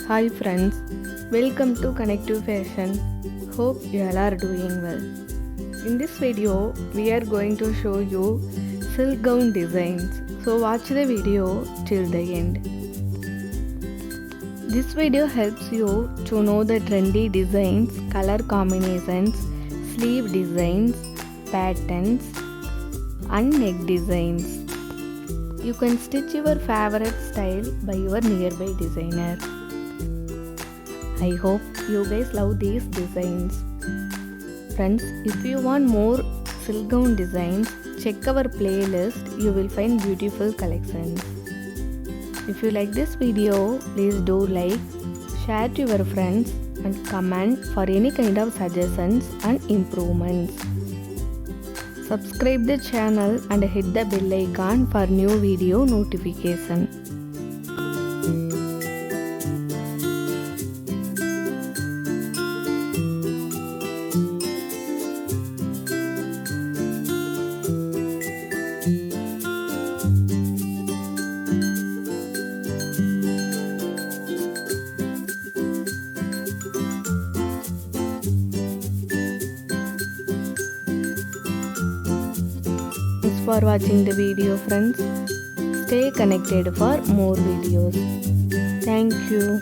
Hi friends, welcome to Connect2 Fashion. Hope you all are doing well. In this video, we are going to show you silk gown designs. So watch the video till the end. This video helps you to know the trendy designs, color combinations, sleeve designs, patterns and neck designs. You can stitch your favorite style by your nearby designer. I hope you guys love these designs. Friends, if you want more silk gown designs, check our playlist. You will find beautiful collections. If you like this video, please do like, share to your friends and comment for any kind of suggestions and improvements. Subscribe the channel and hit the bell icon for new video notification. Thanks for watching the video, friends. Stay connected for more videos. Thank you.